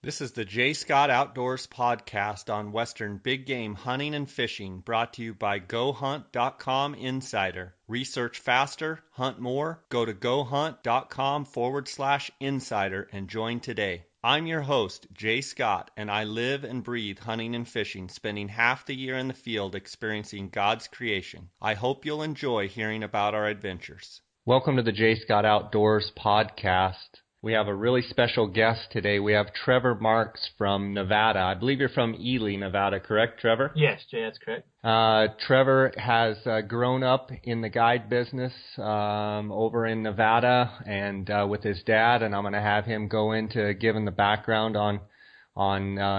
This is the J. Scott Outdoors podcast on Western big game hunting and fishing, brought to you by GoHunt.com Insider. Research faster, hunt more. Go to GoHunt.com/insider and join today. I'm your host, Jay Scott, and I live and breathe hunting and fishing, spending half the year in the field experiencing God's creation. I hope you'll enjoy hearing about our adventures. Welcome to the J. Scott Outdoors podcast. We have a really special guest today. We have Trevor Marques from Nevada. I believe you're from Ely, Nevada, correct, Trevor? Yes, Jay, that's correct. Trevor has grown up in the guide business over in Nevada and with his dad, and I'm going to have him go into giving the background on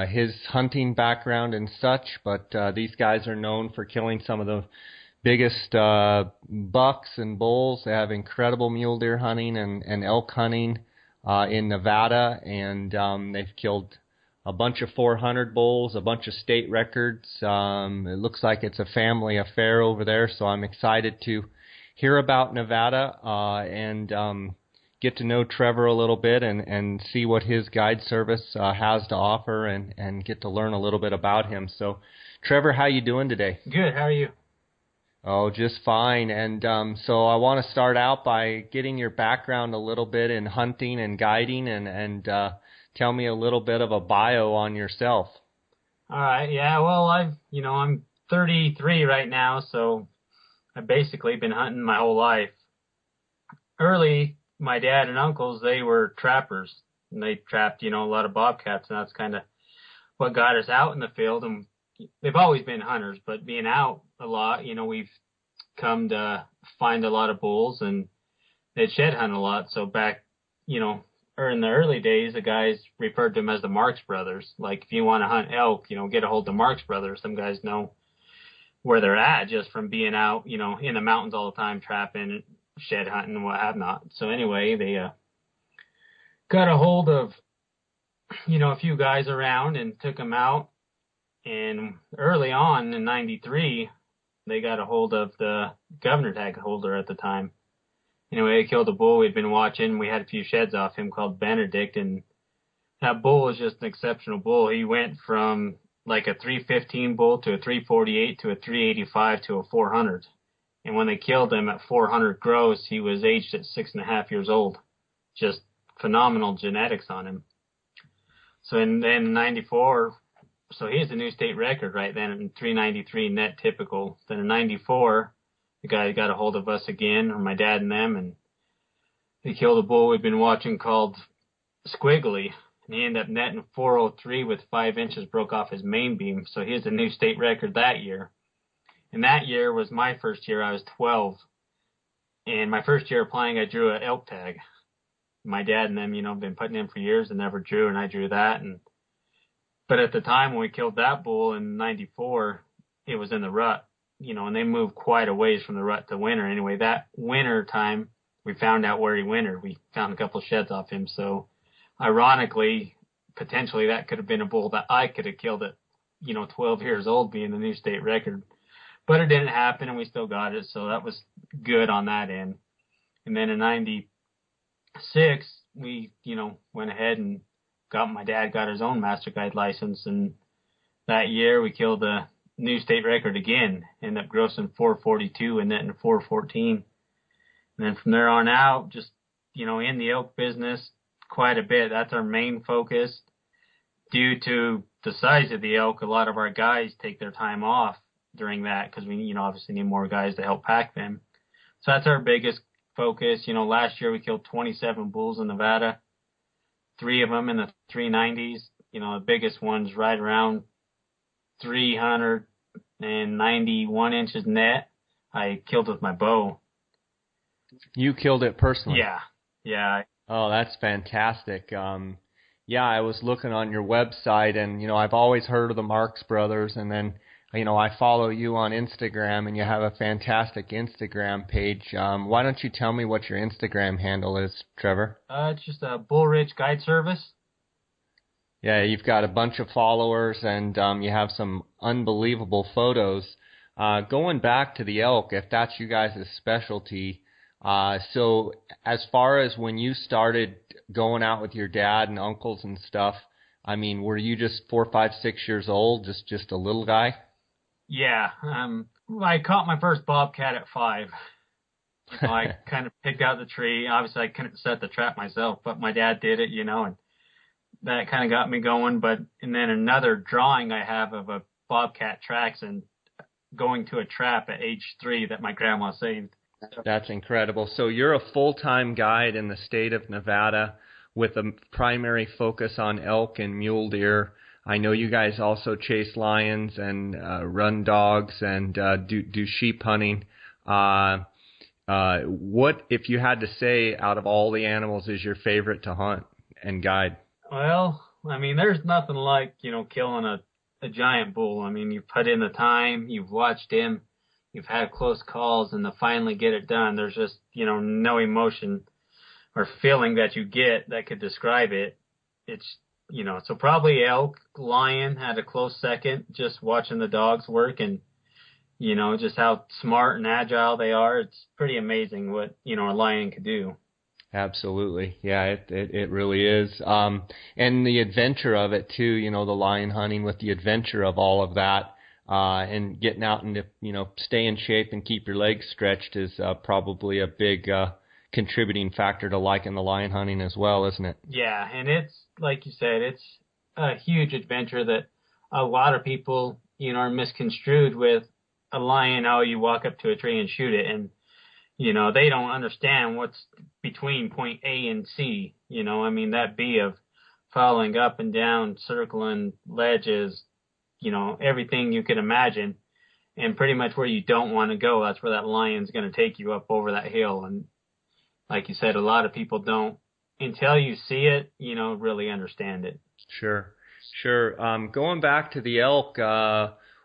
his hunting background and such. But these guys are known for killing some of the biggest bucks and bulls. They have incredible mule deer hunting and elk hunting in Nevada, and they've killed a bunch of 400 bulls, a bunch of state records. It looks like it's a family affair over there, so I'm excited to hear about Nevada and get to know Trevor a little bit and see what his guide service has to offer and get to learn a little bit about him. So, Trevor, how you doing today? Good. How are you? Oh, just fine. And so I want to start out by getting your background a little bit in hunting and guiding, and tell me a little bit of a bio on yourself. All right. Yeah. Well, I'm 33 right now, so I've basically been hunting my whole life. Early, my dad and uncles, they were trappers, and they trapped, a lot of bobcats, and that's kind of what got us out in the field. And they've always been hunters, but being out a lot, we've come to find a lot of bulls, and they'd shed hunt a lot. So back, or in the early days, the guys referred to them as the Marques brothers. Like, if you want to hunt elk, get a hold of the Marques brothers. Some guys know where they're at just from being out, in the mountains all the time, trapping, shed hunting, and what have not. So anyway, they got a hold of, a few guys around and took them out. And early on in 93, they got a hold of the governor tag holder at the time. Anyway, they killed a bull we'd been watching. We had a few sheds off him called Benedict, and that bull was just an exceptional bull. He went from like a 315 bull to a 348 to a 385 to a 400. And when they killed him at 400 gross, he was aged at 6.5 years old. Just phenomenal genetics on him. So in 94, so he has a new state record right then in 393 net typical. Then in 94, the guy got a hold of us again, or my dad and them, and they killed a bull we'd been watching called Squiggly. And he ended up netting 403 with 5 inches broke off his main beam. So he has a new state record that year. And that year was my first year. I was 12. And my first year applying, I drew an elk tag. My dad and them, been putting in for years and never drew, and I drew that. But at the time when we killed that bull in 94, it was in the rut, and they moved quite a ways from the rut to winter. Anyway, that winter time, we found out where he wintered. We found a couple of sheds off him. So ironically, potentially that could have been a bull that I could have killed at, 12 years old, being the new state record. But it didn't happen, and we still got it. So that was good on that end. And then in 96, we, went ahead and my dad got his own master guide license, and that year we killed the new state record again, ended up grossing 442 and netting 414. And then from there on out, just, in the elk business quite a bit. That's our main focus. Due to the size of the elk, a lot of our guys take their time off during that because we, obviously need more guys to help pack them. So that's our biggest focus. Last year we killed 27 bulls in Nevada. 3 of them in the 390s. The biggest one's right around 391 inches net. I killed with my bow. You killed it personally? Yeah. Oh, that's fantastic. Yeah, I was looking on your website, and, I've always heard of the Marques brothers, and then, I follow you on Instagram, and you have a fantastic Instagram page. Why don't you tell me what your Instagram handle is, Trevor? It's just a Bull Ridge Guide Service. Yeah, you've got a bunch of followers, and you have some unbelievable photos. Going back to the elk, if that's you guys' specialty, So as far as when you started going out with your dad and uncles and stuff, I mean, were you just 4, 5, 6 years old, just a little guy? Yeah. I caught my first bobcat at 5. I kind of picked out the tree. Obviously, I couldn't set the trap myself, but my dad did it, and that kind of got me going. And then another drawing I have of a bobcat tracks and going to a trap at age 3 that my grandma saved. That's incredible. So you're a full-time guide in the state of Nevada with a primary focus on elk and mule deer. I know you guys also chase lions and run dogs and do sheep hunting. What, if you had to say, out of all the animals, is your favorite to hunt and guide? Well, I mean, there's nothing like, killing a giant bull. I mean, you've put in the time, you've watched him, you've had close calls, and to finally get it done, there's just, no emotion or feeling that you get that could describe it. It's, so probably elk, lion had a close second, just watching the dogs work and, just how smart and agile they are. It's pretty amazing what, a lion could do. Absolutely. Yeah, it really is. And the adventure of it too, the lion hunting with the adventure of all of that, and getting out and, stay in shape and keep your legs stretched is probably a big contributing factor to liking the lion hunting as well, isn't it? Yeah, and it's, like you said, it's a huge adventure that a lot of people, are misconstrued with a lion. Oh, you walk up to a tree and shoot it, and they don't understand what's between point A and C. I mean, that B of following up and down, circling ledges, everything you can imagine, and pretty much where you don't want to go, that's where that lion's going to take you up over that hill. And like you said, a lot of people don't, until you see it, really understand it. Sure. Going back to the elk,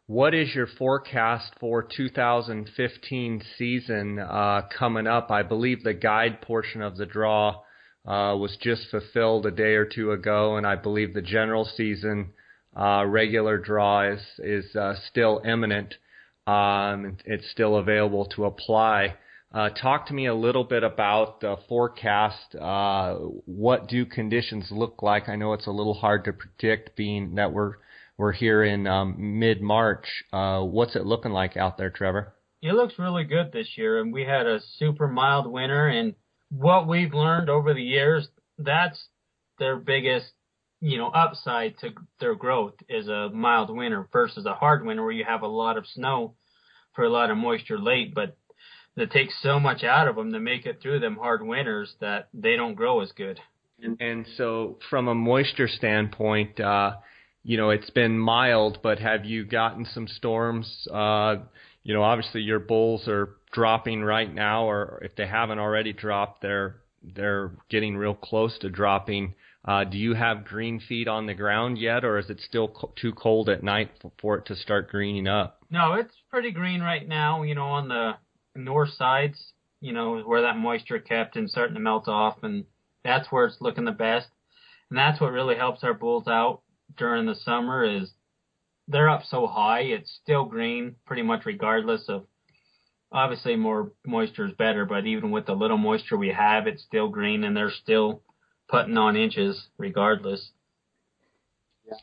what is your forecast for 2015 season coming up? I believe the guide portion of the draw was just fulfilled a day or two ago, and I believe the general season regular draw is still imminent. It's still available to apply. Talk to me a little bit about the forecast. What do conditions look like? I know it's a little hard to predict, being that we're here in mid-March. What's it looking like out there, Trevor? It looks really good this year, and we had a super mild winter. And what we've learned over the years, that's their biggest, upside to their growth, is a mild winter versus a hard winter where you have a lot of snow for a lot of moisture late, but that takes so much out of them to make it through them hard winters that they don't grow as good. And so from a moisture standpoint, it's been mild, but have you gotten some storms? Obviously your bulls are dropping right now, or if they haven't already dropped, they're getting real close to dropping. Do you have green feet on the ground yet, or is it still too cold at night for it to start greening up? No, it's pretty green right now, on the north sides, where that moisture kept and starting to melt off, and that's where it's looking the best. And that's what really helps our bulls out during the summer, is they're up so high, it's still green pretty much regardless of, obviously more moisture is better, but even with the little moisture we have, it's still green and they're still putting on inches regardless.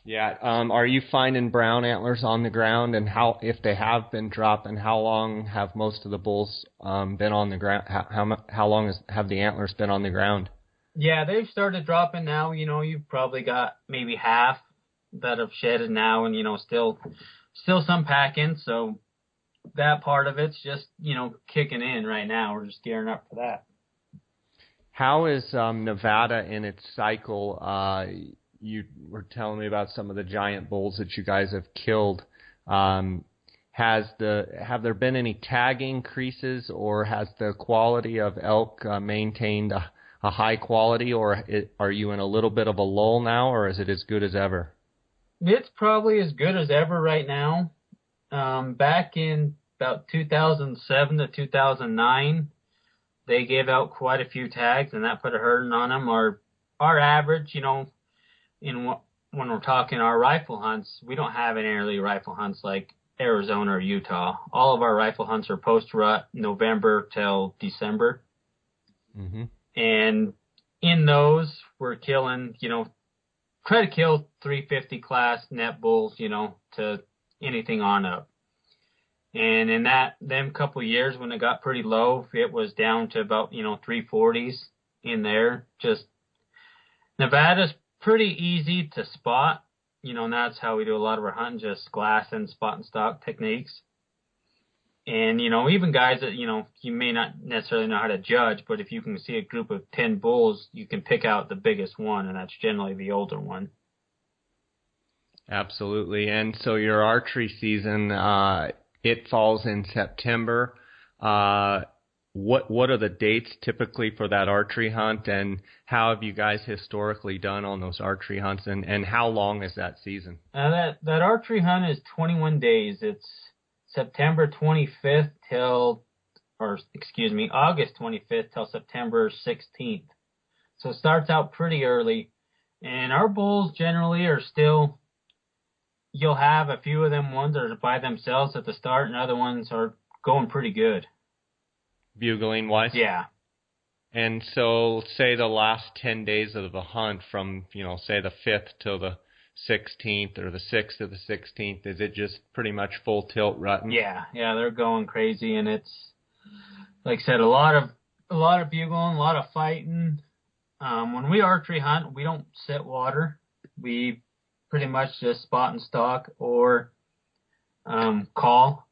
Yeah. Are you finding brown antlers on the ground, and how, if they have been dropping, how long have most of the bulls been on the ground? How long have the antlers been on the ground? Yeah, they've started dropping now. You've probably got maybe half that have shedded now, and still some packing. So that part of it's just kicking in right now. We're just gearing up for that. How is Nevada in its cycle? You were telling me about some of the giant bulls that you guys have killed. Have there been any tag increases, or has the quality of elk maintained a high quality, or are you in a little bit of a lull now, or is it as good as ever? It's probably as good as ever right now. Back in about 2007 to 2009, they gave out quite a few tags, and that put a hurting on them. Our average, when we're talking our rifle hunts, we don't have any early rifle hunts like Arizona or Utah. All of our rifle hunts are post-rut, November till December. Mm-hmm. And in those, we're killing, try to kill 350 class net bulls, to anything on up. And in them couple years when it got pretty low, it was down to about, 340s in there. Just Nevada's pretty easy to spot, and that's how we do a lot of our hunting, just glass and spot and stock techniques. And, even guys that, you may not necessarily know how to judge, but if you can see a group of 10 bulls, you can pick out the biggest one, and that's generally the older one. Absolutely. And so your archery season, it falls in September. What are the dates typically for that archery hunt, and how have you guys historically done on those archery hunts, and how long is that season? That archery hunt is 21 days. It's September 25th August 25th till September 16th. So it starts out pretty early, and our bulls generally are still, you'll have a few of them ones that are by themselves at the start, and other ones are going pretty good. Bugling wise? Yeah. And so say the last 10 days of the hunt from, say the 5th till the 16th or the 6th to the 16th, is it just pretty much full tilt rutting? Yeah, they're going crazy, and it's, like I said, a lot of bugling, a lot of fighting. When we archery hunt, we don't set water. We pretty much just spot and stalk or call.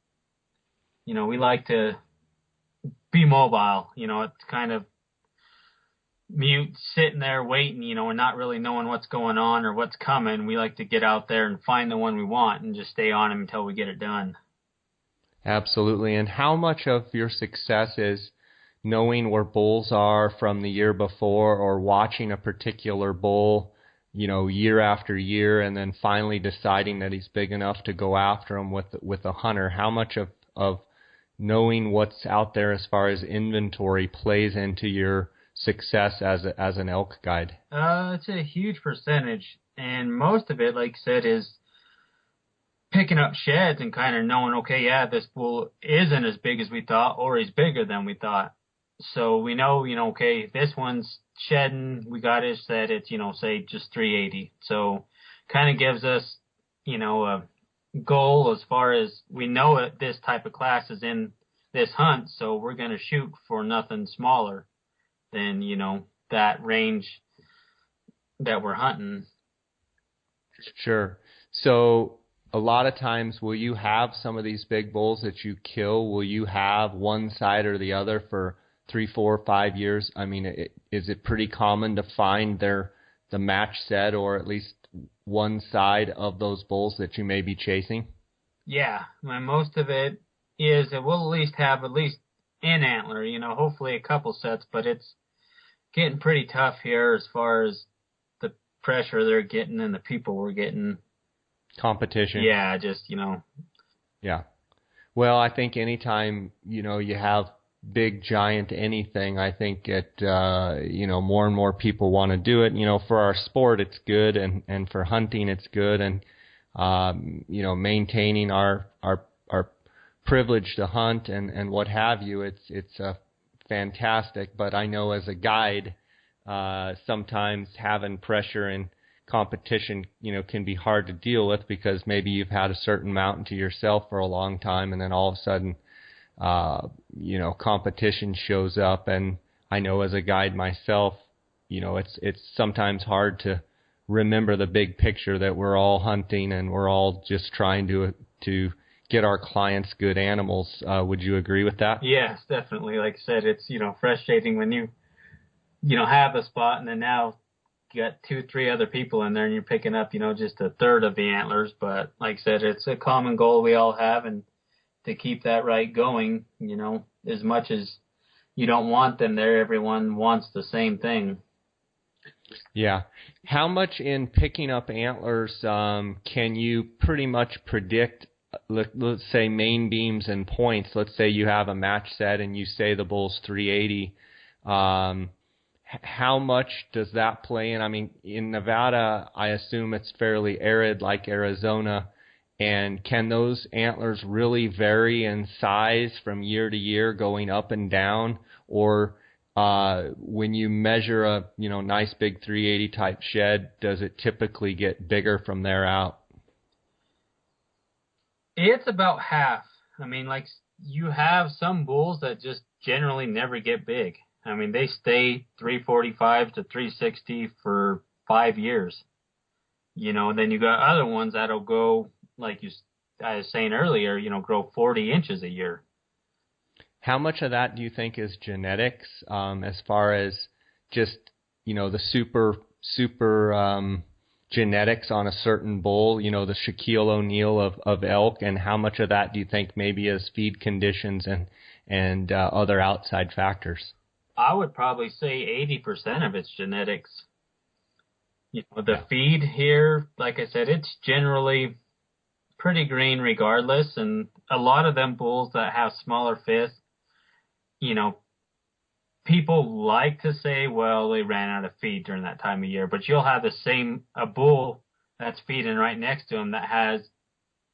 We like to be mobile. It's kind of mute, sitting there waiting, and not really knowing what's going on or what's coming. We like to get out there and find the one we want and just stay on him until we get it done. Absolutely. And how much of your success is knowing where bulls are from the year before, or watching a particular bull, year after year, and then finally deciding that he's big enough to go after him with a hunter? How much of knowing what's out there as far as inventory plays into your success as an elk guide? It's a huge percentage, and most of it, like I said, is picking up sheds and kind of knowing, okay, yeah, this bull isn't as big as we thought, or he's bigger than we thought. So we know, okay, this one's shedding, we got it said it's, say just 380. So kind of gives us, a goal as far as we know it, this type of class is in this hunt, so we're going to shoot for nothing smaller than, that range that we're hunting. Sure. So a lot of times, will you have some of these big bulls that you kill, will you have one side or the other for 3, 4, 5 years? I mean, is it pretty common to find the match set, or at least one side of those bulls that you may be chasing? Yeah, most of it is that we'll at least have an antler, hopefully a couple sets, but it's getting pretty tough here as far as the pressure they're getting and the people we're getting. Competition. Yeah, just, Yeah. Well, I think anytime, you have big, giant anything, I think more and more people want to do it. For our sport, it's good, and for hunting, it's good, and, maintaining our privilege to hunt and what have you, it's fantastic. But I know as a guide, sometimes having pressure and competition, can be hard to deal with, because maybe you've had a certain mountain to yourself for a long time, and then all of a sudden, competition shows up. And I know as a guide myself, it's sometimes hard to remember the big picture, that we're all hunting and we're all just trying to get our clients good animals. Would you agree with that? Yes, definitely. Like I said, it's, frustrating when you have a spot, and then now you got 2, 3 other people in there, and you're picking up, just a third of the antlers. But like I said, it's a common goal we all have, and to keep that right going, as much as you don't want them there, everyone wants the same thing. Yeah. How much in picking up antlers can you pretty much predict, let's say, main beams and points? Let's say you have a match set and you say the bull's 380. How much does that play in? I mean, in Nevada, I assume it's fairly arid like Arizona. And can those antlers really vary in size from year to year, going up and down? Or when you measure a nice big 380 type shed, does it typically get bigger from there out? It's about half. I mean, like, you have some bulls that just generally never get big. I mean, they stay 345 to 360 for 5 years. And then you got other ones that'll go, like I was saying earlier, grow 40 inches a year. How much of that do you think is genetics, as far as just, the super genetics on a certain bull, the Shaquille O'Neal of elk, and how much of that do you think maybe is feed conditions and other outside factors? I would probably say 80% of it's genetics. The feed here, like I said, it's generally pretty green regardless, and a lot of them bulls that have smaller fists, people like to say, well, they ran out of feed during that time of year, but you'll have a bull that's feeding right next to him that has,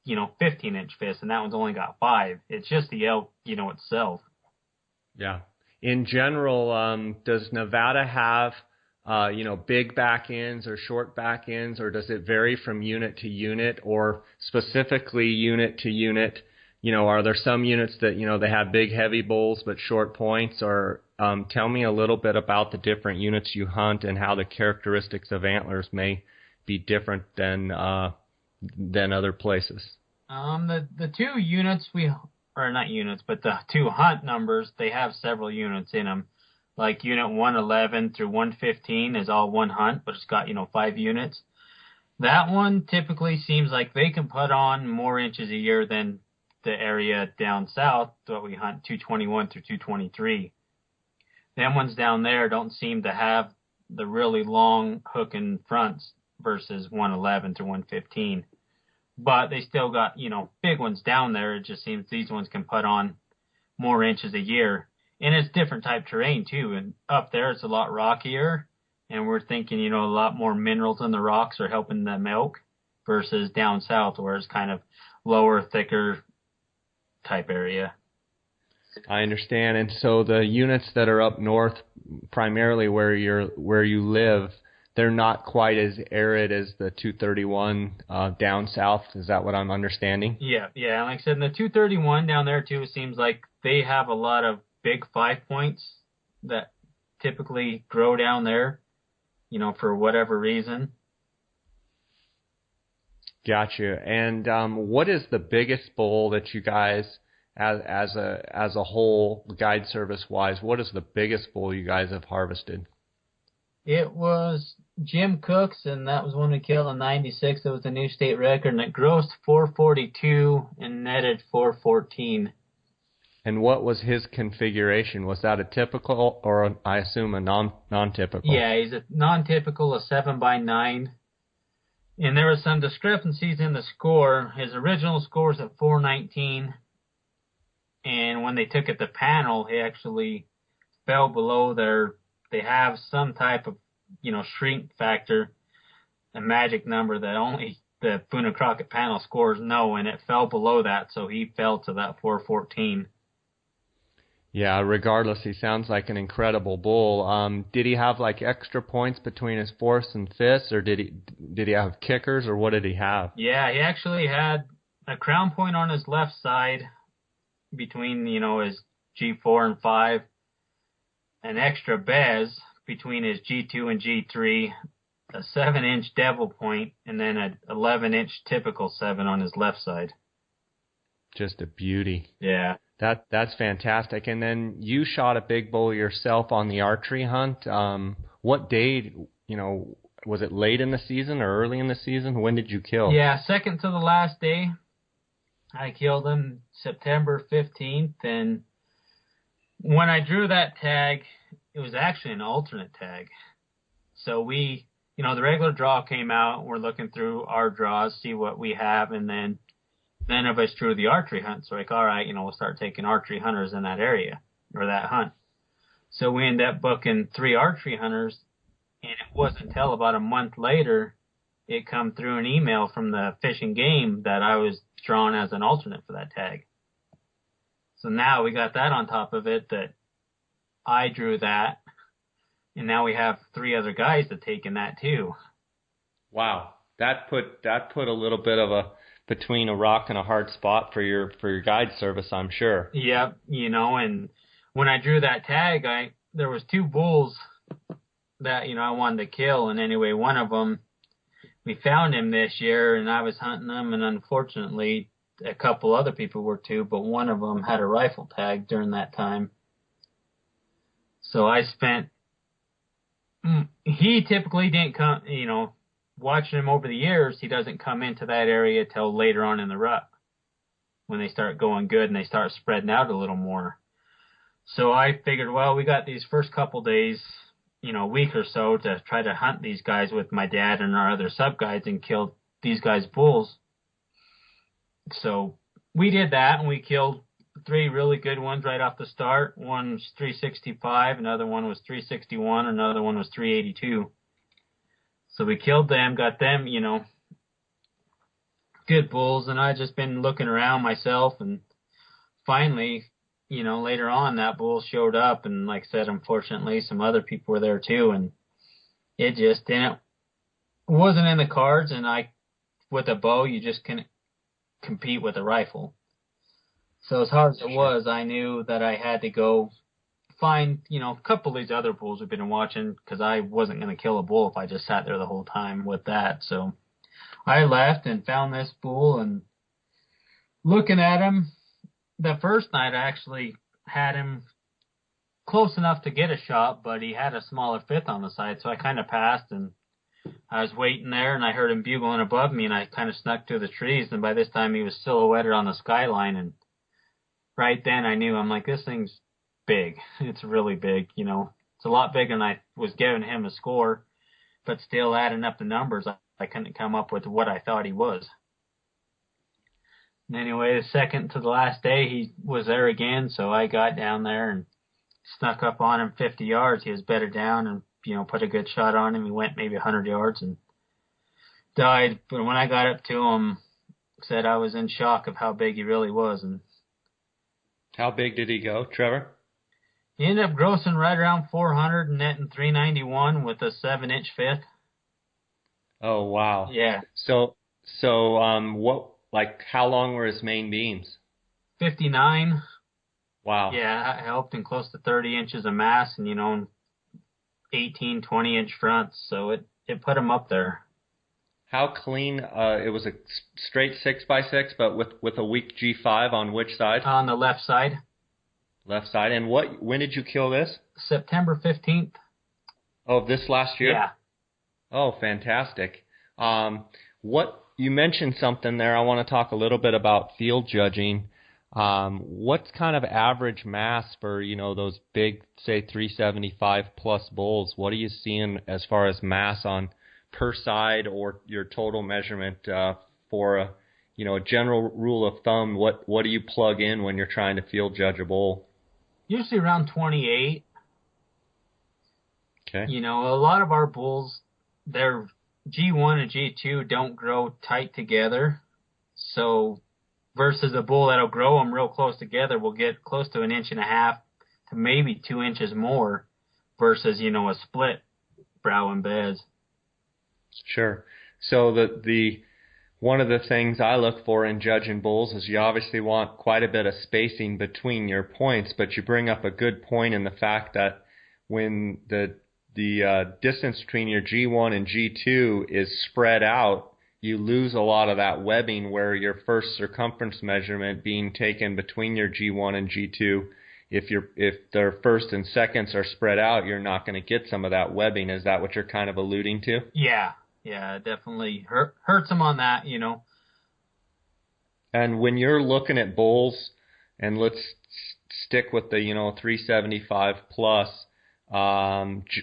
15-inch fists, and that one's only got 5. It's just the elk, itself. Yeah. In general, does Nevada have, big back ends or short back ends, or does it vary from unit to unit, or specifically unit to unit? Are there some units that, they have big, heavy bulls but short points? Or tell me a little bit about the different units you hunt and how the characteristics of antlers may be different than other places. The two units or not units, but the two hunt numbers, they have several units in them. Like unit 111 through 115 is all one hunt, but it's got, 5 units. That one typically seems like they can put on more inches a year than the area down south that we hunt, 221 through 223. Them ones down there don't seem to have the really long hooking fronts versus 111 to 115. But they still got, big ones down there. It just seems these ones can put on more inches a year. And it's different type terrain too. And up there it's a lot rockier. And we're thinking, a lot more minerals in the rocks are helping the milk versus down south where it's kind of lower, thicker type area. I understand. And so the units that are up north, primarily where you live, they're not quite as arid as the 231 down south. Is that what I'm understanding? Yeah. Like I said, in the 231 down there too, it seems like they have a lot of big 5 points that typically grow down there, for whatever reason. Gotcha. And what is the biggest bull that you guys, as a whole, guide service wise, what is the biggest bull you guys have harvested? It was Jim Cook's, and that was one we killed in '96. It was a new state record, and it grossed 442 and netted 414. And what was his configuration? Was that a typical, or I assume a non-typical? Yeah, he's a non-typical, a 7x9. And there were some discrepancies in the score. His original score is at 419. And when they took it to panel, he actually fell below they have some type of, shrink factor, a magic number that only the Boone & Crockett panel scores know, and it fell below that, so he fell to that 414. Yeah, regardless, he sounds like an incredible bull. Did he have like extra points between his fourths and fifths, or did he have kickers, or what did he have? Yeah, he actually had a crown point on his left side between, his G4 and 5, an extra bez between his G2 and G3, a 7-inch devil point, and then an 11-inch typical 7 on his left side. Just a beauty. Yeah. That's fantastic. And then you shot a big bull yourself on the archery hunt. What day, was it late in the season or early in the season? When did you kill? Yeah, second to the last day. I killed him September 15th. And when I drew that tag, it was actually an alternate tag. So we, the regular draw came out. We're looking through our draws, see what we have, and then none of us drew the archery hunt. So all right, we'll start taking archery hunters in that area or that hunt. So we ended up booking 3 archery hunters, and it wasn't until about a month later it come through an email from the Fish and Game that I was drawn as an alternate for that tag. So now we got that on top of it that, I drew that, and now we have 3 other guys that taken that too. Wow, that put a little bit of a between a rock and a hard spot for your guide service, I'm sure. Yep, and when I drew that tag, there was 2 bulls that I wanted to kill, and anyway, one of them, we found him this year, and I was hunting them, and unfortunately, a couple other people were too, but one of them had a rifle tag during that time. So I spent. He typically didn't come, watching him over the years, he doesn't come into that area till later on in the rut when they start going good and they start spreading out a little more. So I figured, well, we got these first couple days, a week or so to try to hunt these guys with my dad and our other sub guides and kill these guys' bulls. So we did that, and we killed 3 really good ones right off the start. One was 365, another one was 361, another one was 382. So we killed them, got them, good bulls, and I just been looking around myself, and finally, later on that bull showed up, and like I said, unfortunately, some other people were there too, and it just wasn't in the cards, and with a bow, you just couldn't compete with a rifle. So as hard as it was, I knew that I had to go find, a couple of these other bulls we've been watching, because I wasn't going to kill a bull if I just sat there the whole time with that. So I left and found this bull, and looking at him, the first night I actually had him close enough to get a shot, but he had a smaller fifth on the side, so I kind of passed, and I was waiting there, and I heard him bugling above me, and I kind of snuck through the trees, and by this time he was silhouetted on the skyline, and right then I knew, I'm like, this thing's big. It's really big, It's a lot bigger than I was giving him a score, but still adding up the numbers, I couldn't come up with what I thought he was. And anyway, the second to the last day, he was there again, so I got down there and snuck up on him 50 yards. He was bedded down and, put a good shot on him. He went maybe 100 yards and died. But when I got up to him, said I was in shock of how big he really was. And how big did he go, Trevor? He ended up grossing right around 400 and netting 391 with a 7-inch fifth. Oh, wow. Yeah. So how long were his main beams? 59. Wow. Yeah, I helped him close to 30 inches of mass and, 18, 20-inch fronts. So it put him up there. How clean? It was a straight 6x6, but with a weak G5 on which side? On the left side. Left side. And when did you kill this? September 15th. Oh, this last year? Yeah. Oh, fantastic. You mentioned something there. I want to talk a little bit about field judging. What's kind of average mass for, those big, say, 375 plus bulls? What are you seeing as far as mass on per side or your total measurement for a general rule of thumb? What do you plug in when you're trying to field judge a bull? Usually around 28. Okay. A lot of our bulls, their G1 and G2 don't grow tight together. So versus a bull that'll grow them real close together will get close to 1.5 inches to maybe 2 inches more versus, a split brow and beds. Sure. So the one of the things I look for in judging bulls is you obviously want quite a bit of spacing between your points, but you bring up a good point in the fact that when the distance between your G1 and G2 is spread out, you lose a lot of that webbing where your first circumference measurement being taken between your G1 and G2, if their first and seconds are spread out, you're not going to get some of that webbing. Is that what you're kind of alluding to? Yeah, it definitely hurts them on that, And when you're looking at bulls, and let's stick with the 375 plus,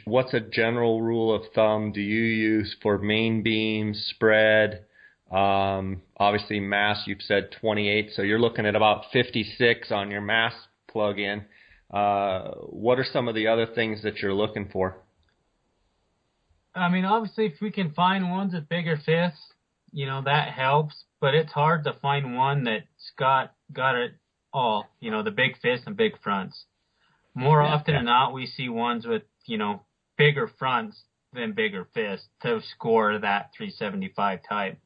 what's a general rule of thumb do you use for main beams, spread? Obviously mass, you've said 28, so you're looking at about 56 on your mass plug-in. What are some of the other things that you're looking for? I mean, obviously, if we can find ones with bigger fifths, that helps. But it's hard to find one that's got it all, the big fifths and big fronts. More often than not, we see ones with, bigger fronts than bigger fists to score that 375 type.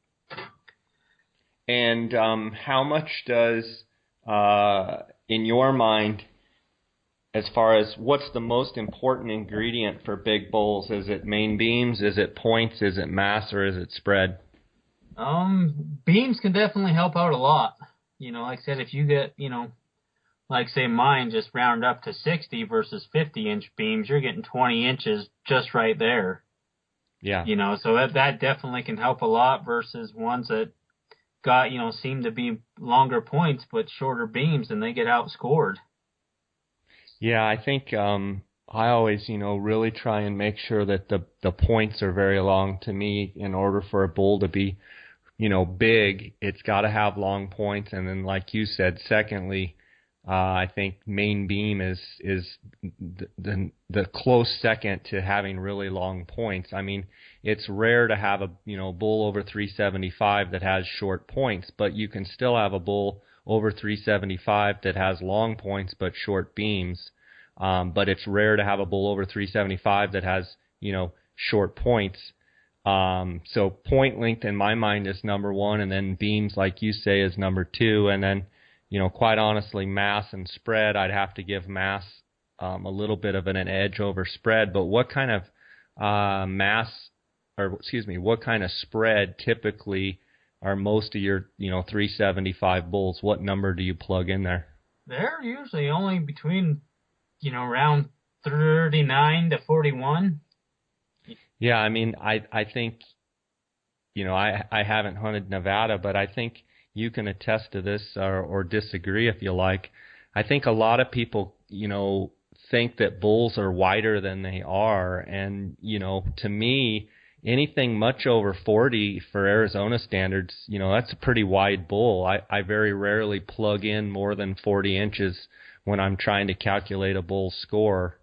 And how much does, in your mind, as far as what's the most important ingredient for big bulls? Is it main beams? Is it points? Is it mass? Or is it spread? Beams can definitely help out a lot. Like I said, if you get, like say mine just round up to 60 versus 50-inch beams, you're getting 20 inches just right there. Yeah. So that definitely can help a lot versus ones that got, seem to be longer points but shorter beams, and they get outscored. Yeah, I think I always, really try and make sure that the points are very long. To me, in order for a bull to be, big, it's got to have long points. And then, like you said, secondly, I think main beam is the close second to having really long points. I mean, it's rare to have a bull over 375 that has short points, but you can still have a bull over 375 that has long points but short beams. But it's rare to have a bull over 375 that has short points. So point length in my mind is number one, and then beams, like you say, is number two, and then quite honestly, mass and spread, I'd have to give mass a little bit of an edge over spread. But what kind of what kind of spread typically are most of your 375 bulls? What number do you plug in there? They're usually only between around 39 to 41. Yeah, I mean, I think I haven't hunted Nevada, but I think you can attest to this or disagree if you like. I think a lot of people, think that bulls are wider than they are. And, to me, anything much over 40 for Arizona standards, that's a pretty wide bull. I very rarely plug in more than 40 inches when I'm trying to calculate a bull's score.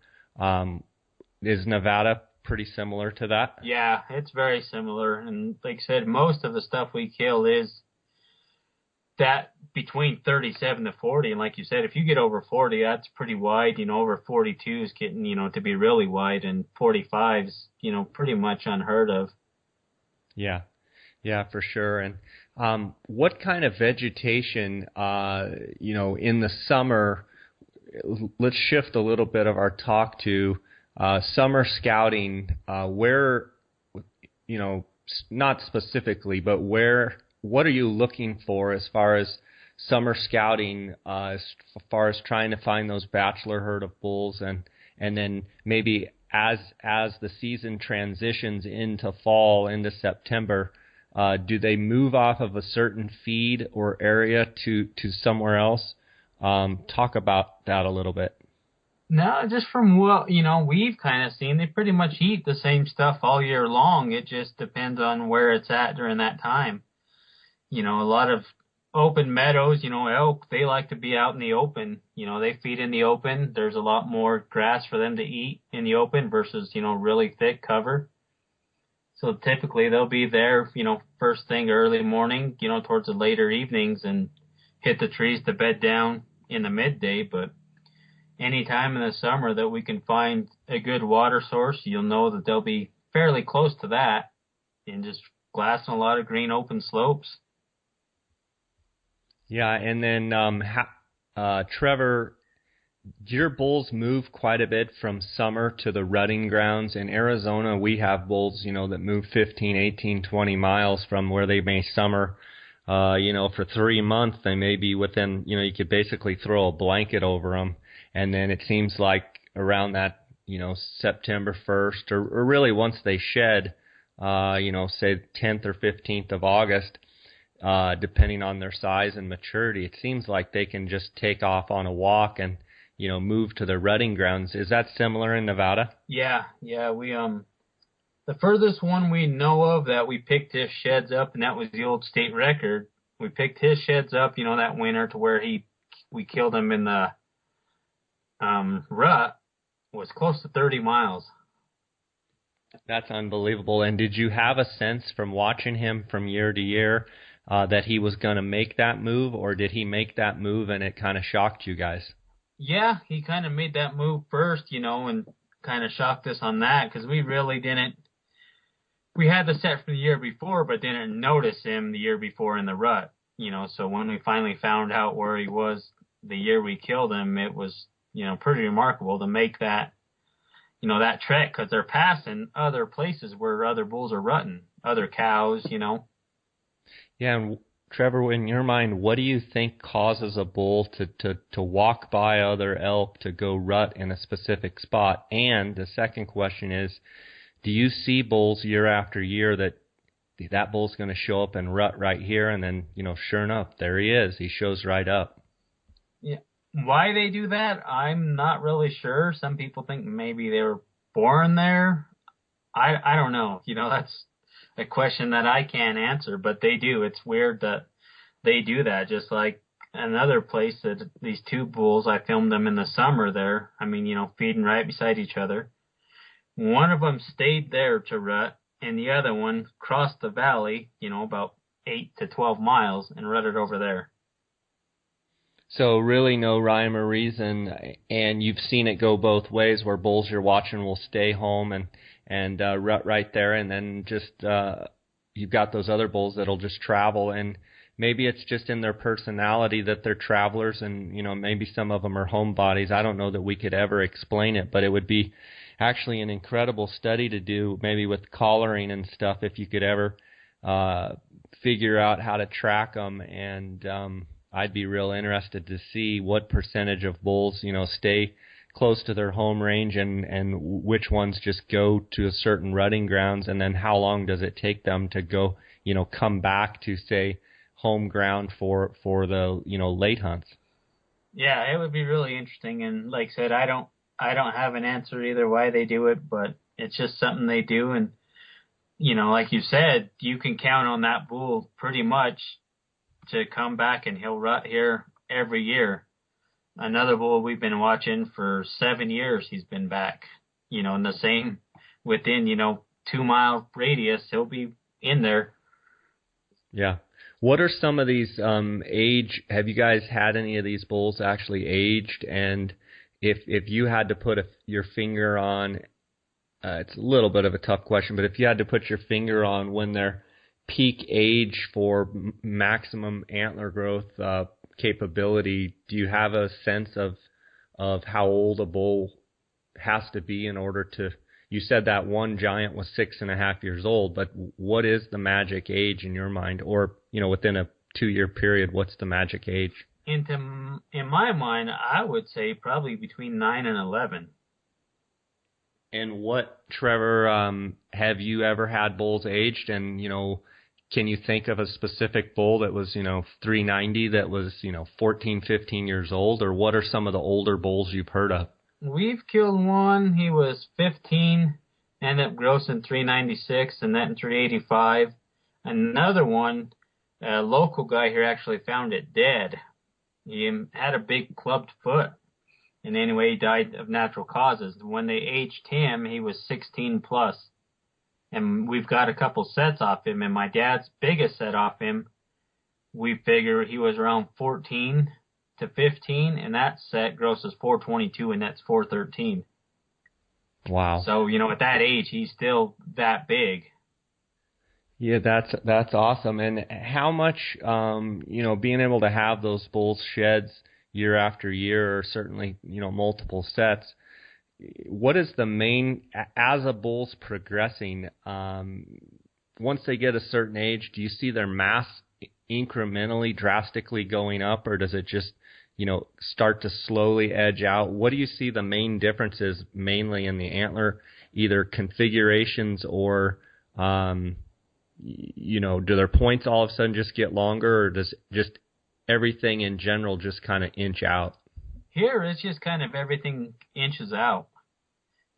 Is Nevada pretty similar to that? Yeah, it's very similar. And like I said, most of the stuff we kill is that between 37 to 40. And like you said, if you get over 40, that's pretty wide. Over 42 is getting, to be really wide, and 45 is, pretty much unheard of. Yeah, for sure. And what kind of vegetation, in the summer, let's shift a little bit of our talk to summer scouting, where, not specifically, but what are you looking for as far as summer scouting, as far as trying to find those bachelor herd of bulls, and then maybe as the season transitions into fall, into September, do they move off of a certain feed or area to somewhere else? Talk about that a little bit. No, just from what, we've kind of seen, they pretty much eat the same stuff all year long. It just depends on where it's at during that time. A lot of open meadows, elk, they like to be out in the open. They feed in the open. There's a lot more grass for them to eat in the open versus, really thick cover. So typically they'll be there, first thing early morning, towards the later evenings, and hit the trees to bed down in the midday. But any time in the summer that we can find a good water source, you'll know that they'll be fairly close to that, and just glassing a lot of green open slopes. Yeah, and then Trevor, your bulls move quite a bit from summer to the rutting grounds. In Arizona, we have bulls, that move 15, 18, 20 miles from where they may summer. For 3 months, they may be within, you could basically throw a blanket over them. And then it seems like around that, September 1st, or really once they shed, say 10th or 15th of August, depending on their size and maturity, it seems like they can just take off on a walk and, move to the rutting grounds. Is that similar in Nevada? Yeah. We, the furthest one we know of that we picked his sheds up, and that was the old state record. We picked his sheds up, that winter to where we killed him in the rut, was close to 30 miles. That's unbelievable. And did you have a sense from watching him from year to year that he was going to make that move, or did he make that move and it kind of shocked you guys? Yeah, he kind of made that move first, and kind of shocked us on that because we really didn't. We had the set from the year before, but didn't notice him the year before in the rut, So when we finally found out where he was the year we killed him, it was, pretty remarkable to make that, that trek because they're passing other places where other bulls are rutting, other cows. Yeah, and Trevor, in your mind, what do you think causes a bull to walk by other elk to go rut in a specific spot? And the second question is, do you see bulls year after year that bull's going to show up and rut right here, and then, sure enough, there he is. He shows right up. Yeah. Why they do that, I'm not really sure. Some people think maybe they were born there. I don't know. That's a question that I can't answer, but they do. It's weird that they do that. Just like another place that these two bulls, I filmed them in the summer there. I mean, feeding right beside each other. One of them stayed there to rut, and the other one crossed the valley, about 8 to 12 miles, and rutted over there. So really no rhyme or reason, and you've seen it go both ways where bulls you're watching will stay home and rut right there, and then just you've got those other bulls that'll just travel, and maybe it's just in their personality that they're travelers, and maybe some of them are homebodies. I don't know that we could ever explain it, but it would be actually an incredible study to do, maybe with collaring and stuff, if you could ever figure out how to track them. And I'd be real interested to see what percentage of bulls, stay close to their home range and which ones just go to a certain rutting grounds, and then how long does it take them to go, come back to, say, home ground for the, late hunts. Yeah, it would be really interesting. And like I said, I don't have an answer either why they do it, but it's just something they do. And, like you said, you can count on that bull pretty much to come back, and he'll rut here every year. Another bull we've been watching for 7 years, he's been back, in the same, within, 2-mile radius, he'll be in there. Yeah. What are some of these age, have you guys had any of these bulls actually aged? And if you had to put your finger on, it's a little bit of a tough question, but if you had to put your finger on when their peak age for maximum antler growth capability, do you have a sense of how old a bull has to be in order to, you said that one giant was 6.5 years old, but what is the magic age in your mind? Or, within a 2-year period, what's the magic age? In my mind, I would say probably between 9 and 11. And what, Trevor, have you ever had bulls aged? And, can you think of a specific bull that was, 390 that was, 14, 15 years old? Or what are some of the older bulls you've heard of? We've killed one. He was 15, ended up grossing 396, and that in 385. Another one, a local guy here actually found it dead. He had a big clubbed foot, and anyway, he died of natural causes. When they aged him, he was 16 plus, and we've got a couple sets off him, and my dad's biggest set off him, we figure he was around 14 to 15, and that set grosses 422, and that's 413. Wow. So, at that age, he's still that big. Yeah, that's awesome. And how much, being able to have those bulls sheds year after year, or certainly, multiple sets, what is the main, as a bull's progressing, once they get a certain age, do you see their mass incrementally, drastically going up, or does it just, start to slowly edge out? What do you see the main differences mainly in the antler, either configurations or, do their points all of a sudden just get longer, or does just everything in general just kind of inch out? Here, it's just kind of everything inches out.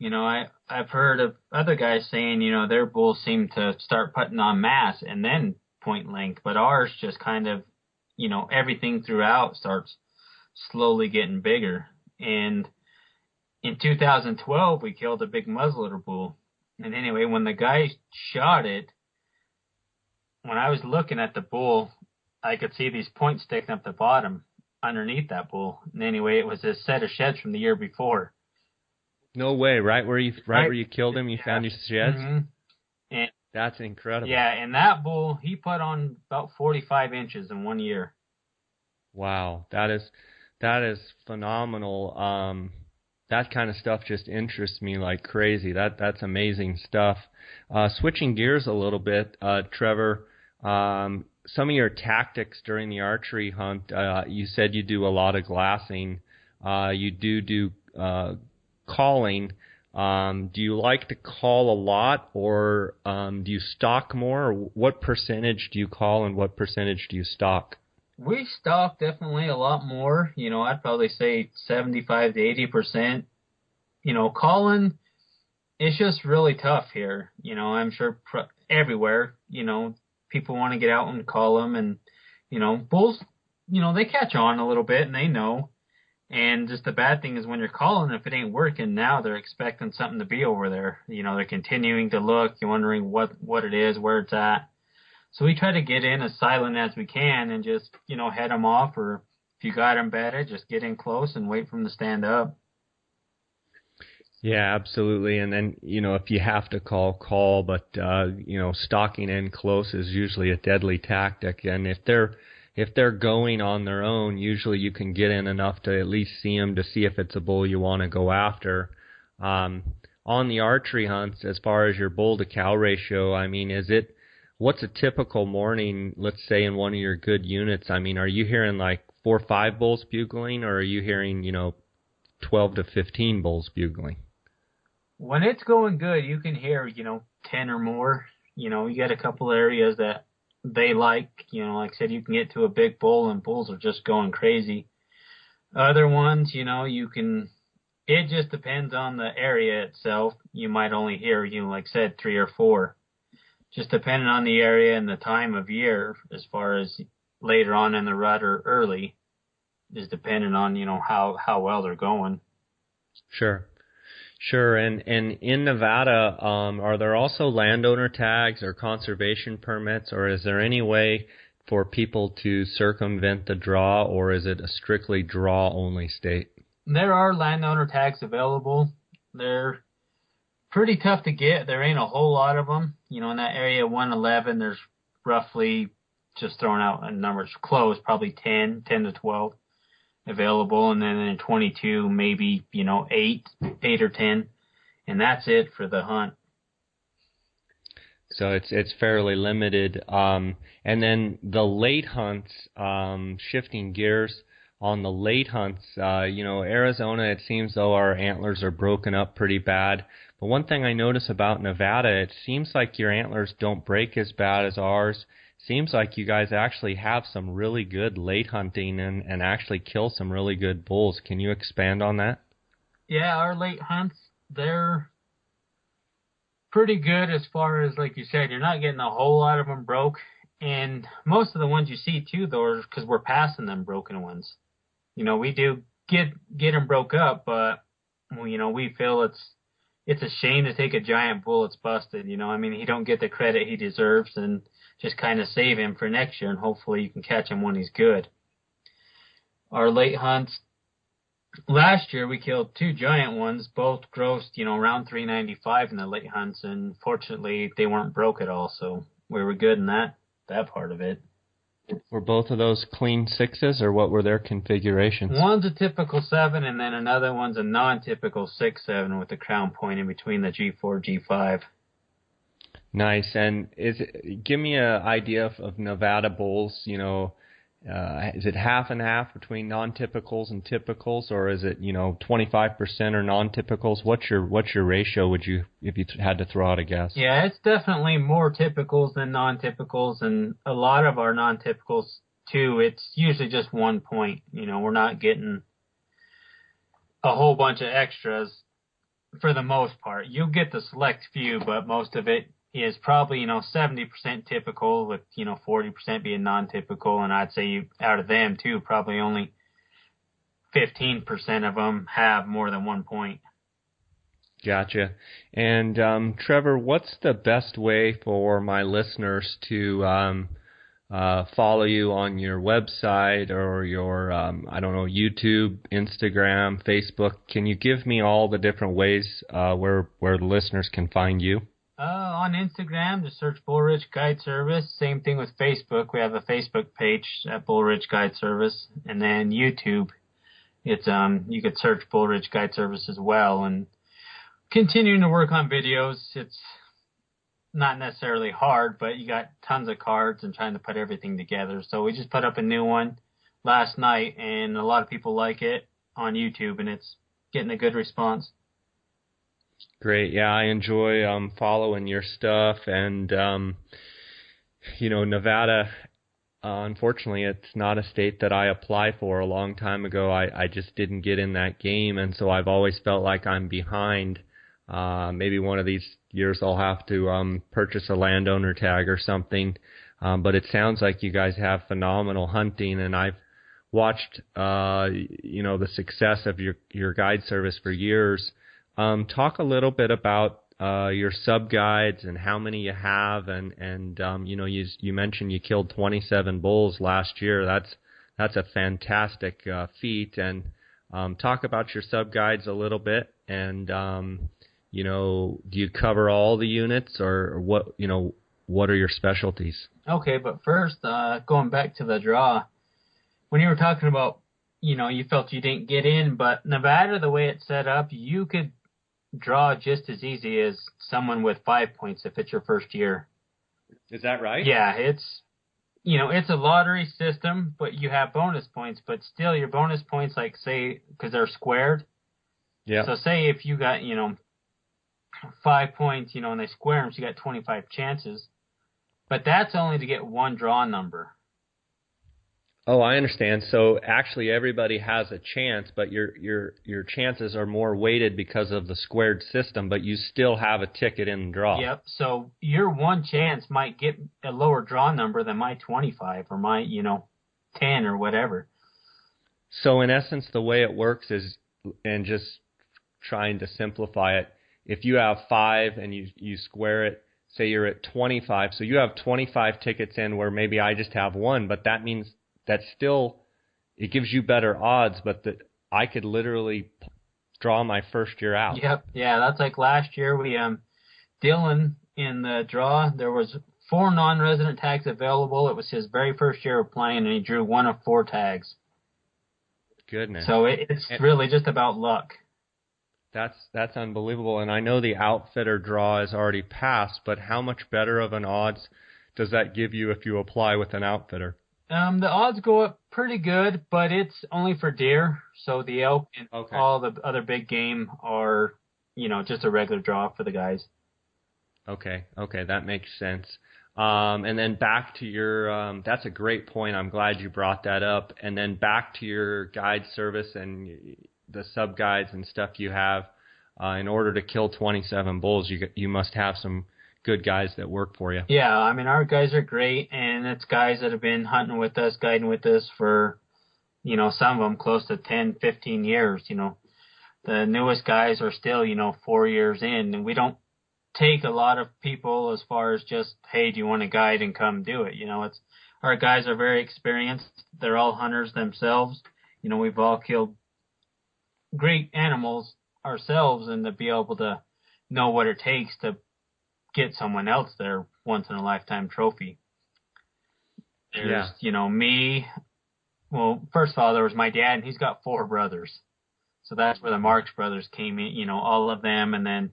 I've heard of other guys saying, their bulls seem to start putting on mass and then point length, but ours just kind of, everything throughout starts slowly getting bigger. And in 2012, we killed a big muzzleloader bull. And anyway, when the guy shot it, when I was looking at the bull, I could see these points sticking up the bottom. underneath that bull. And anyway, it was a set of sheds from the year before. No way! Right where you killed him, you found his sheds. Mm-hmm. And that's incredible. Yeah, and that bull, he put on about 45 inches in 1 year. Wow, that is phenomenal. That kind of stuff just interests me like crazy. That's amazing stuff. Switching gears a little bit, Trevor, some of your tactics during the archery hunt, you said you do a lot of glassing. You do calling. Do you like to call a lot, or do you stalk more? Or what percentage do you call and what percentage do you stalk? We stalk definitely a lot more. I'd probably say 75 to 80%. Calling, it's just really tough here. I'm sure everywhere, people want to get out and call them. And, bulls, they catch on a little bit and they know. And just the bad thing is when you're calling, if it ain't working now, they're expecting something to be over there. They're continuing to look. You're wondering what it is, where it's at. So we try to get in as silent as we can and just, head them off. Or if you got them bedded, just get in close and wait for them to stand up. Yeah, absolutely. And then, if you have to call. But, stalking in close is usually a deadly tactic. And if they're going on their own, usually you can get in enough to at least see them to see if it's a bull you want to go after. On the archery hunts, as far as your bull to cow ratio, what's a typical morning, let's say, in one of your good units? Are you hearing like 4 or 5 bulls bugling, or are you hearing, 12 to 15 bulls bugling? When it's going good, you can hear, 10 or more. You get a couple areas that they like. Like I said, you can get to a big bull and bulls are just going crazy. Other ones, it just depends on the area itself. You might only hear, like I said, 3 or 4. Just depending on the area and the time of year, as far as later on in the rut or early, is dependent on, how well they're going. Sure. And in Nevada, are there also landowner tags or conservation permits, or is there any way for people to circumvent the draw, or is it a strictly draw-only state? There are landowner tags available. They're pretty tough to get. There ain't a whole lot of them. In that area 111, there's roughly, just throwing out a number close, probably 10 to 12 available. And then in 22, maybe, 8 or 10. And that's it for the hunt. So it's fairly limited. And then the late hunts, shifting gears on the late hunts, Arizona, it seems though our antlers are broken up pretty bad. But one thing I notice about Nevada, it seems like your antlers don't break as bad as ours. Seems like you guys actually have some really good late hunting and actually kill some really good bulls. Can you expand on that? Yeah, our late hunts, they're pretty good as far as, like you said, you're not getting a whole lot of them broke. And most of the ones you see, too, though, are because we're passing them broken ones. We do get them broke up, but, we feel it's a shame to take a giant bull that's busted. He don't get the credit he deserves, and just kind of save him for next year, and hopefully you can catch him when he's good. Our late hunts, last year we killed 2 giant ones, both grossed, around 395 in the late hunts, and fortunately they weren't broke at all, so we were good in that part of it. Were both of those clean 6s, or what were their configurations? One's a typical 7, and then another one's a non-typical 6-7 with the crown point in between the G4, G5. Nice. And give me an idea of Nevada bulls. Is it half and half between non-typicals and typicals, or is it 25% or non-typicals? What's your ratio? If you had to throw out a guess? Yeah, it's definitely more typicals than non-typicals, and a lot of our non-typicals too. It's usually just 1 point. We're not getting a whole bunch of extras for the most part. You'll get the select few, but most of it is probably, 70% typical with, 40% being non-typical. And I'd say out of them too, probably only 15% of them have more than 1 point. Gotcha. And Trevor, what's the best way for my listeners to follow you on your website or your, I don't know, YouTube, Instagram, Facebook. Can you give me all the different ways where the listeners can find you? On Instagram, just search Bull Ridge Guide Service. Same thing with Facebook. We have a Facebook page at Bull Ridge Guide Service. And then YouTube, it's you could search Bull Ridge Guide Service as well. And continuing to work on videos, it's not necessarily hard, but you got tons of cards and trying to put everything together. So we just put up a new one last night, and a lot of people like it on YouTube, and it's getting a good response. Great. Yeah, I enjoy following your stuff. And, Nevada, unfortunately, it's not a state that I applied for a long time ago. I just didn't get in that game, and so I've always felt like I'm behind. Maybe one of these years I'll have to purchase a landowner tag or something. But it sounds like you guys have phenomenal hunting, and I've watched, the success of your guide service for years. Talk a little bit about your sub-guides and how many you have, and you mentioned you killed 27 bulls last year. That's a fantastic feat. And talk about your sub-guides a little bit, and do you cover all the units, or what are your specialties? Okay, but first, going back to the draw, when you were talking about, you felt you didn't get in, but Nevada, the way it's set up, you could draw just as easy as someone with 5 points if it's your first year. Is that right? Yeah, it's a lottery system, but you have bonus points, but still your bonus points, like, say, because they're squared. Yeah. So say if you got, 5 points, and they square them, so you got 25 chances. But that's only to get one draw number. Oh, I understand. So actually everybody has a chance, but your chances are more weighted because of the squared system, but you still have a ticket in the draw. Yep. So your one chance might get a lower draw number than my 25 or my, 10 or whatever. So in essence, the way it works is, and just trying to simplify it, if you have 5 and you square it, say you're at 25, so you have 25 tickets in where maybe I just have 1, but that means that still, it gives you better odds, but that I could literally draw my first year out. Yep. Yeah, that's like last year. We, Dylan, in the draw, there was 4 non-resident tags available. It was his very first year of playing, and he drew 1 of 4 tags. Goodness. So it's really just about luck. That's unbelievable. And I know the outfitter draw is already passed, but how much better of an odds does that give you if you apply with an outfitter? The odds go up pretty good, but it's only for deer. So the elk and all the other big game are, just a regular draw for the guys. Okay, that makes sense. And then back to your, that's a great point. I'm glad you brought that up. And then back to your guide service and the sub-guides and stuff you have. In order to kill 27 bulls, you must have some good guys that work for you. Yeah, I mean, our guys are great, and it's guys that have been hunting with us, guiding with us for, some of them close to 10, 15 years. The newest guys are still, 4 years in, and we don't take a lot of people as far as just, hey, do you want to guide and come do it? It's our guys are very experienced. They're all hunters themselves. We've all killed great animals ourselves, and to be able to know what it takes to get someone else their once-in-a-lifetime trophy. There's, me. Well, first of all, there was my dad, and he's got 4 brothers. So that's where the Marques brothers came in, all of them, and then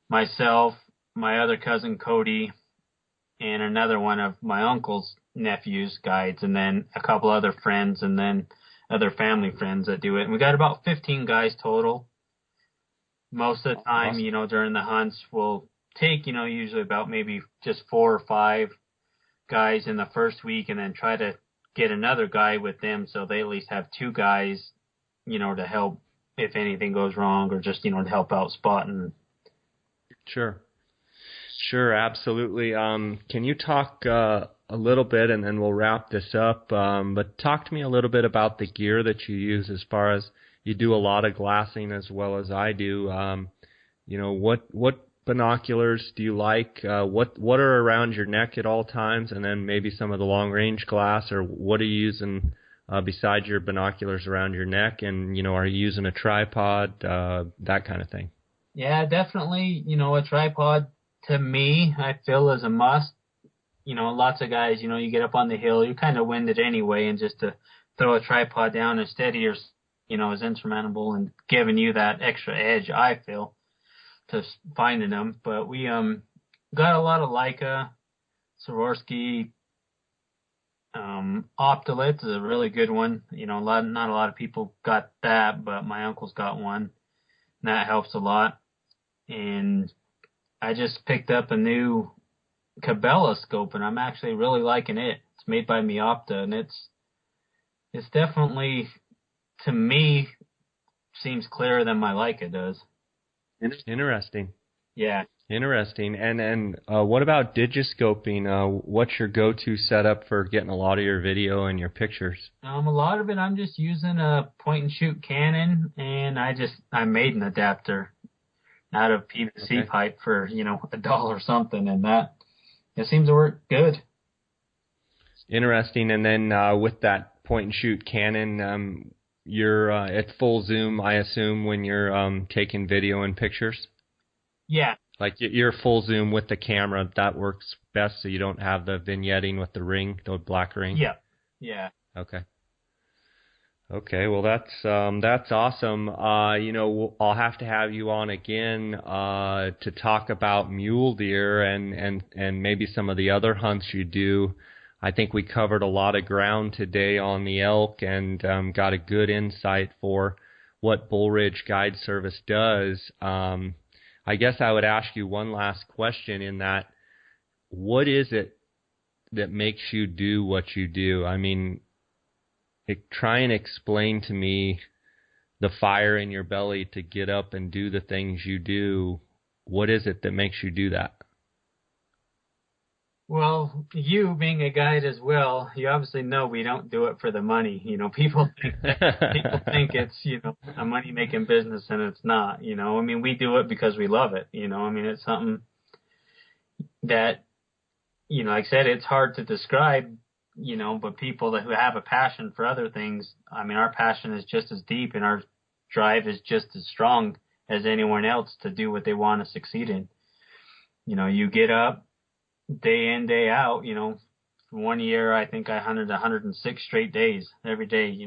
myself, my other cousin Cody, and another one of my uncle's nephews guides, and then a couple other friends, and then other family friends that do it. And we got about 15 guys total. Most of the time, during the hunts, we'll take, usually about maybe just 4 or 5 guys in the first week, and then try to get another guy with them so they at least have 2 guys, to help if anything goes wrong, or just, to help out spotting. Sure, absolutely. Can you talk a little bit, and then we'll wrap this up, but talk to me a little bit about the gear that you use, as far as you do a lot of glassing as well as I do. What binoculars do you like? What are around your neck at all times, and then maybe some of the long range glass, or what are you using besides your binoculars around your neck? And are you using a tripod, that kind of thing? Yeah, definitely. A tripod to me, I feel is a must. Lots of guys, you get up on the hill, you're kind of winded anyway, and just to throw a tripod down and steady is insurmountable and giving you that extra edge, I feel, to finding them. But we got a lot of Leica, Swarovski, Optolit is a really good one. Not a lot of people got that, but my uncle's got one, and that helps a lot. And I just picked up a new Cabela scope, and I'm actually really liking it. It's made by Miopta, and it's definitely, to me, seems clearer than my Leica does. Interesting. Yeah. Interesting. And what about digiscoping? What's your go-to setup for getting a lot of your video and your pictures? A lot of it I'm just using a point-and-shoot Canon, and I made an adapter out of PVC pipe for $1 something, and that it seems to work good. Interesting. And then with that point-and-shoot Canon, you're at full zoom, I assume, when you're taking video and pictures? Yeah. Like you're full zoom with the camera. That works best, so you don't have the vignetting with the ring, the black ring? Yeah. Yeah. Okay. Okay, well that's awesome. I'll have to have you on again to talk about mule deer and maybe some of the other hunts you do. I think we covered a lot of ground today on the elk and got a good insight for what Bull Ridge Guide Service does. I guess I would ask you one last question in that, what is it that makes you do what you do? I mean, try and explain to me the fire in your belly to get up and do the things you do. What is it that makes you do that? Well, you being a guide as well, you obviously know we don't do it for the money. People think it's, a money-making business, and it's not. We do it because we love it. It's something that, like I said, it's hard to describe, but people who have a passion for other things, our passion is just as deep, and our drive is just as strong as anyone else to do what they want to succeed in. You get up day in, day out. One year I think I hunted 106 straight days, every day,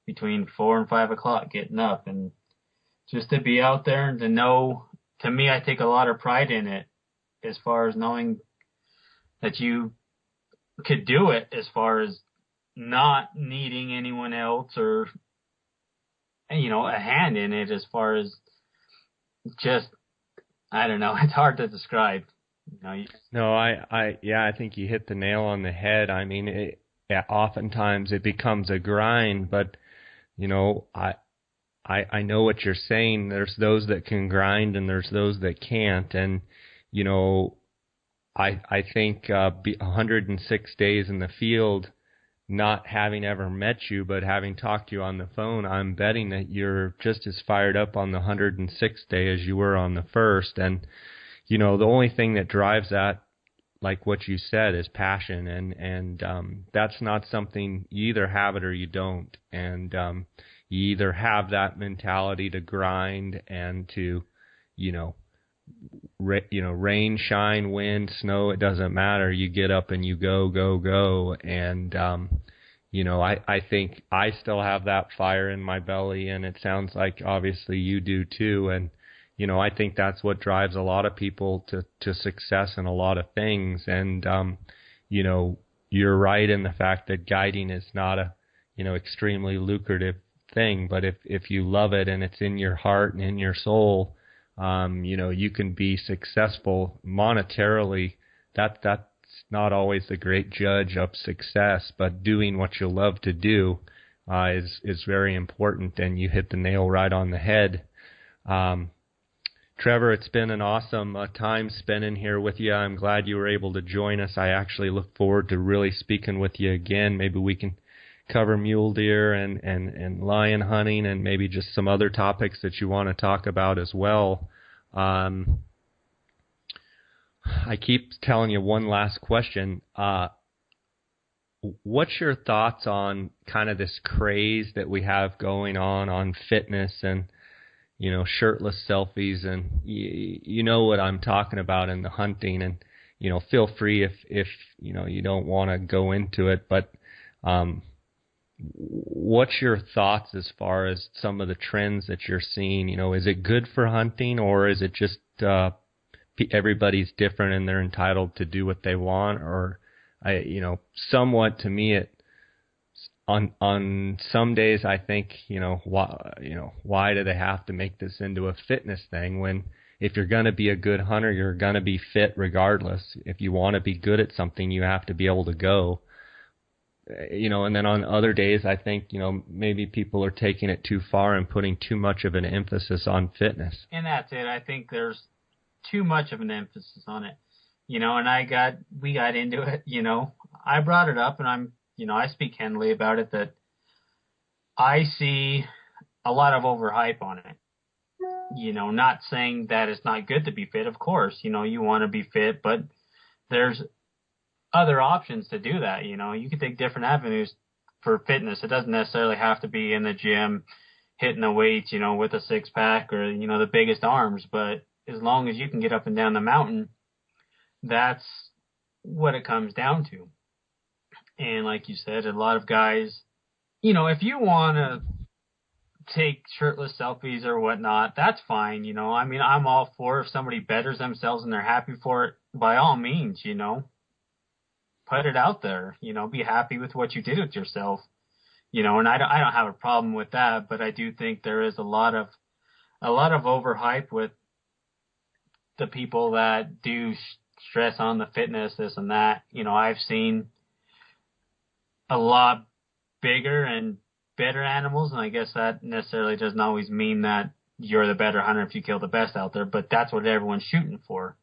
between 4 and 5 o'clock getting up, and just to be out there and to know, to me, I take a lot of pride in it as far as knowing that you could do it, as far as not needing anyone else or, a hand in it, as far as just, I don't know, it's hard to describe. No, I think you hit the nail on the head. Oftentimes it becomes a grind, but I know what you're saying. There's those that can grind and there's those that can't, and I think 106 days in the field, not having ever met you, but having talked to you on the phone, I'm betting that you're just as fired up on the 106th day as you were on the first. And the only thing that drives that, like what you said, is passion, and that's not something, you either have it or you don't, and you either have that mentality to grind and to, rain, shine, wind, snow, it doesn't matter. You get up and you go, and I think I still have that fire in my belly, and it sounds like obviously you do too, and I think that's what drives a lot of people to success in a lot of things. And, you're right in the fact that guiding is not a, extremely lucrative thing. But if you love it and it's in your heart and in your soul, you can be successful monetarily. That's not always the great judge of success, but doing what you love to do is very important. And you hit the nail right on the head. Trevor, it's been an awesome time spending here with you. I'm glad you were able to join us. I actually look forward to really speaking with you again. Maybe we can cover mule deer and lion hunting and maybe just some other topics that you want to talk about as well. I keep telling you one last question. What's your thoughts on kind of this craze that we have going on fitness and, shirtless selfies, and you know what I'm talking about in the hunting, and, feel free if you don't want to go into it, but what's your thoughts as far as some of the trends that you're seeing? Is it good for hunting, or is it just everybody's different and they're entitled to do what they want? Or somewhat to me, on some days I think, why do they have to make this into a fitness thing when if you're going to be a good hunter, you're going to be fit regardless. If you want to be good at something, you have to be able to go. And then on other days, I think, maybe people are taking it too far and putting too much of an emphasis on fitness. And that's it. I think there's too much of an emphasis on it, and we got into it, I brought it up, and I speak candidly about it, that I see a lot of overhype on it. Not saying that it's not good to be fit. Of course, you want to be fit, but there's other options to do that. You can take different avenues for fitness. It doesn't necessarily have to be in the gym, hitting the weights, with a six pack or, the biggest arms. But as long as you can get up and down the mountain, that's what it comes down to. And like you said, a lot of guys, if you want to take shirtless selfies or whatnot, that's fine. I'm all for, if somebody betters themselves and they're happy for it, by all means, put it out there, be happy with what you did with yourself, and I don't have a problem with that, but I do think there is a lot of overhype with the people that do stress on the fitness, this and that. I've seen a lot bigger and better animals, and I guess that necessarily doesn't always mean that you're the better hunter if you kill the best out there, but that's what everyone's shooting for.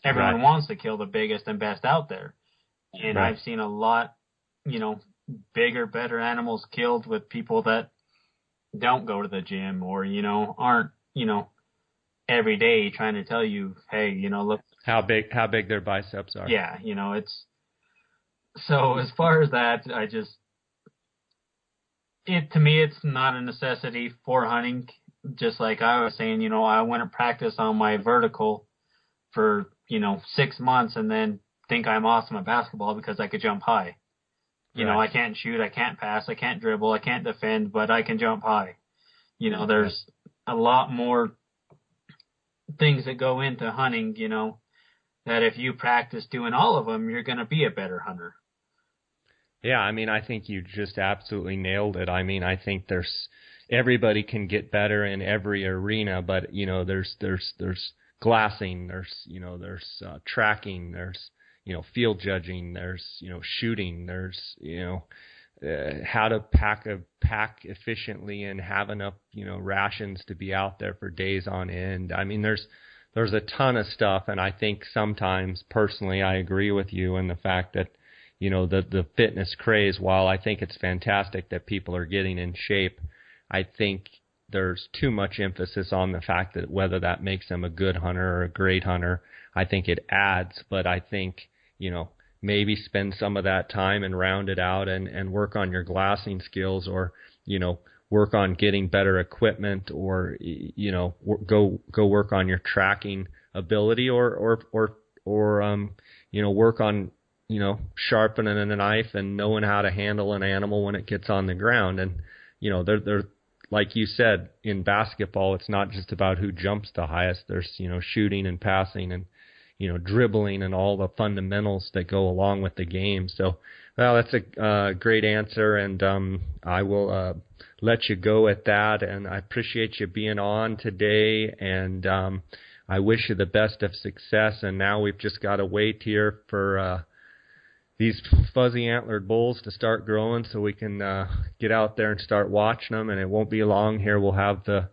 Everyone wants to kill the biggest and best out there. And I've seen a lot, bigger, better animals killed with people that don't go to the gym or, aren't, every day trying to tell you, hey, look how big their biceps are. Yeah. It's so as far as that, to me, it's not a necessity for hunting. Just like I was saying, I went to practice on my vertical for, 6 months and then think I'm awesome at basketball because I could jump high. I can't shoot, I can't pass, I can't dribble, I can't defend, but I can jump high. There's a lot more things that go into hunting, that if you practice doing all of them, you're going to be a better hunter. Yeah, I think you just absolutely nailed it. I think everybody can get better in every arena, but there's glassing, there's tracking, there's field judging, there's shooting, there's how to pack efficiently and have enough rations to be out there for days on end. There's a ton of stuff, and I think sometimes personally I agree with you in the fact that the fitness craze, while I think it's fantastic that people are getting in shape, I think there's too much emphasis on the fact that whether that makes them a good hunter or a great hunter. I think it adds, but I think, maybe spend some of that time and round it out and work on your glassing skills, or, work on getting better equipment, or, go work on your tracking ability, or work on, sharpening a knife and knowing how to handle an animal when it gets on the ground. And, they're like you said, in basketball, it's not just about who jumps the highest. There's, shooting and passing and, dribbling and all the fundamentals that go along with the game. So, well, that's a great answer, and I will let you go at that. And I appreciate you being on today, and I wish you the best of success. And now we've just got to wait here for these fuzzy antlered bulls to start growing so we can get out there and start watching them. And it won't be long here. We'll have the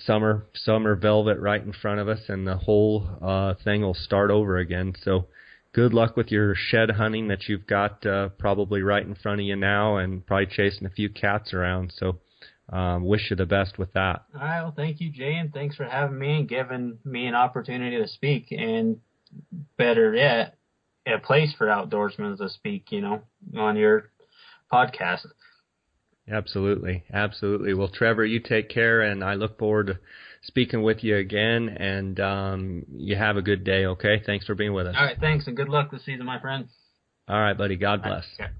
summer velvet right in front of us, and the whole thing will start over again. So good luck with your shed hunting that you've got probably right in front of you now, and probably chasing a few cats around. So wish you the best with that. All right. Well, thank you, Jay, and thanks for having me and giving me an opportunity to speak. And better yet, a place for outdoorsmen to speak, on your podcast. Absolutely. Well, Trevor, you take care, and I look forward to speaking with you again, and you have a good day, okay? Thanks for being with us. All right, thanks, and good luck this season, my friend. All right, buddy. God bless. Okay.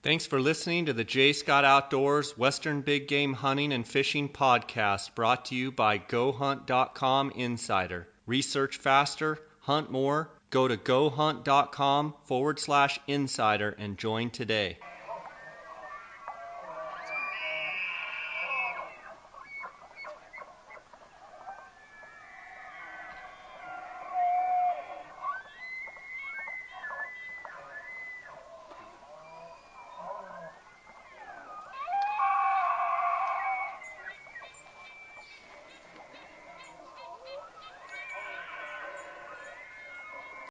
Thanks for listening to the J. Scott Outdoors Western Big Game Hunting and Fishing Podcast, brought to you by GoHunt.com Insider. Research faster, hunt more. Go to GoHunt.com/insider and join today.